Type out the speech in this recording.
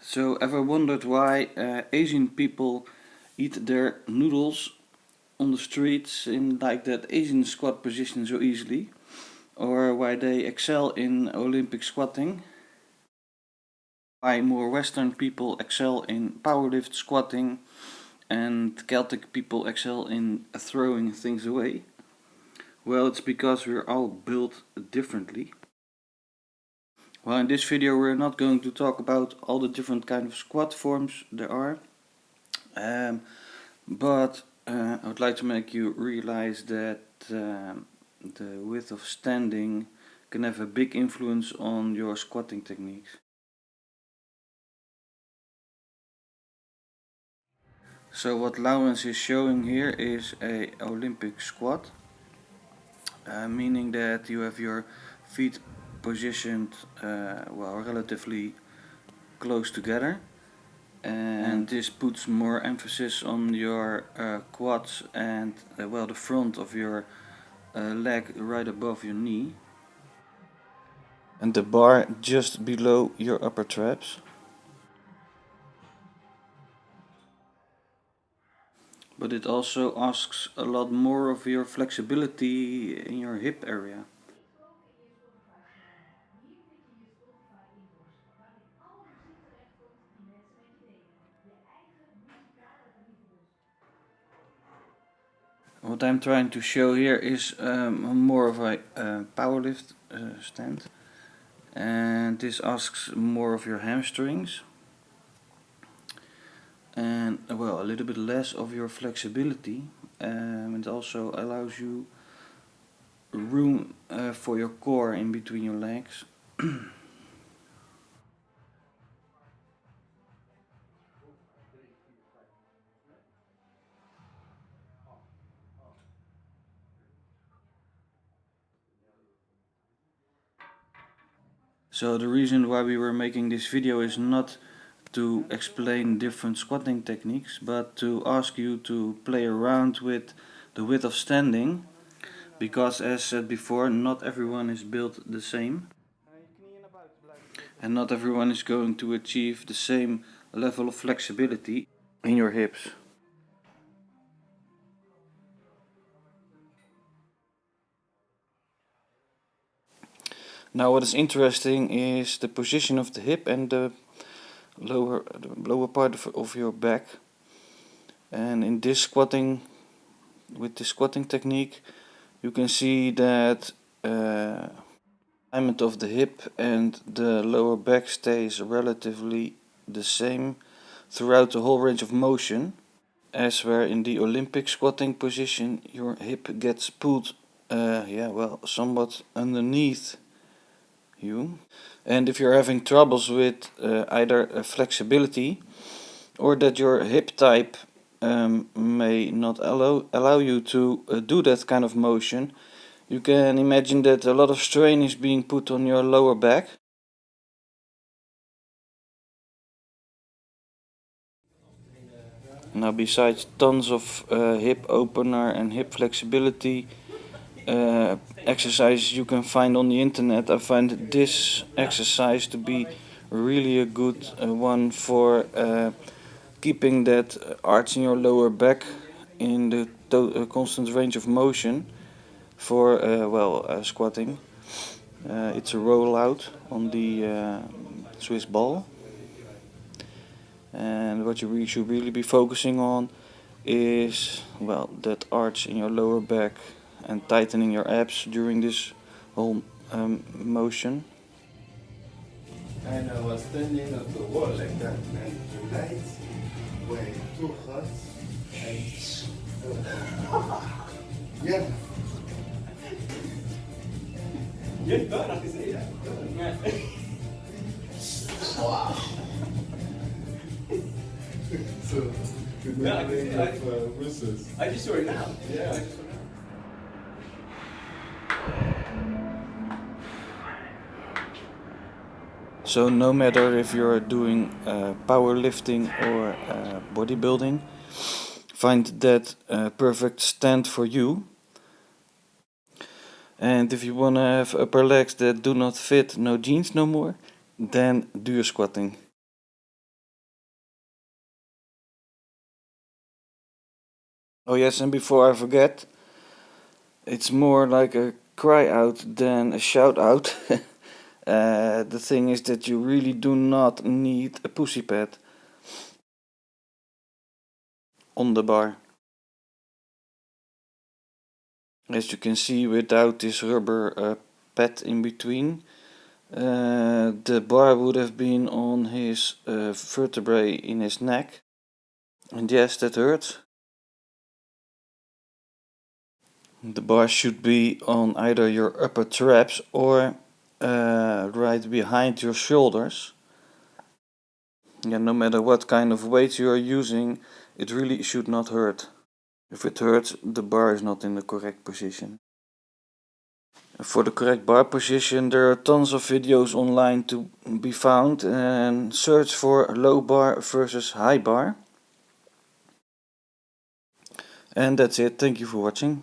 So, ever wondered why Asian people eat their noodles on the streets in like that Asian squat position so easily? Or why they excel in Olympic squatting? Why more Western people excel in powerlift squatting and Celtic people excel in throwing things away? Well, it's because we're all built differently. Well, in this video we're not going to talk about all the different kind of squat forms there are, but I would like to make you realize that the width of standing can have a big influence on your squatting techniques. So what Lawrence is showing here is a Olympic squat, meaning that you have your feet positioned well, relatively close together, and this puts more emphasis on your quads and well, the front of your leg right above your knee, and the bar just below your upper traps. But it also asks a lot more of your flexibility in your hip area. What I'm trying to show here is more of a powerlift stand, and this asks more of your hamstrings and well, a little bit less of your flexibility. It also allows you room for your core in between your legs. So the reason why we were making this video is not to explain different squatting techniques, but to ask you to play around with the width of standing, because as said before, not everyone is built the same and not everyone is going to achieve the same level of flexibility in your hips. Now what is interesting is the position of the hip and the lower part of your back. And in this squatting, with this squatting technique, you can see that alignment of the hip and the lower back stays relatively the same throughout the whole range of motion, as where in the Olympic squatting position your hip gets pulled somewhat underneath you. And if you're having troubles with either flexibility or that your hip type may not allow you to do that kind of motion, you can imagine that a lot of strain is being put on your lower back. Now, besides tons of hip opener and hip flexibility exercises you can find on the internet, I find this exercise to be really a good one for keeping that arch in your lower back in the constant range of motion for squatting. It's a rollout on the Swiss ball, and what you should really be focusing on is well, that arch in your lower back and tightening your abs during this whole motion. And I was standing at the wall like that, and the lights were too hot. And yeah. Je hebt wel nog gezien, ja? Wow. So, good morning of Brussels. I just saw it now. Yeah. I just saw it now. So no matter if you're doing powerlifting or bodybuilding, find that perfect stand for you. And if you want to have upper legs that do not fit no jeans no more, then do your squatting. Oh yes, and before I forget, it's more like a cry out than a shout out. The thing is that you really do not need a pussy pad on the bar. As you can see, without this rubber pad in between, the bar would have been on his vertebrae in his neck. And yes, that hurts. The bar should be on either your upper traps or right behind your shoulders. Yeah, no matter what kind of weight you are using, it really should not hurt. If it hurts, the bar is not in the correct position. For the correct bar position, there are tons of videos online to be found, and search for low bar versus high bar. And that's it. Thank you for watching.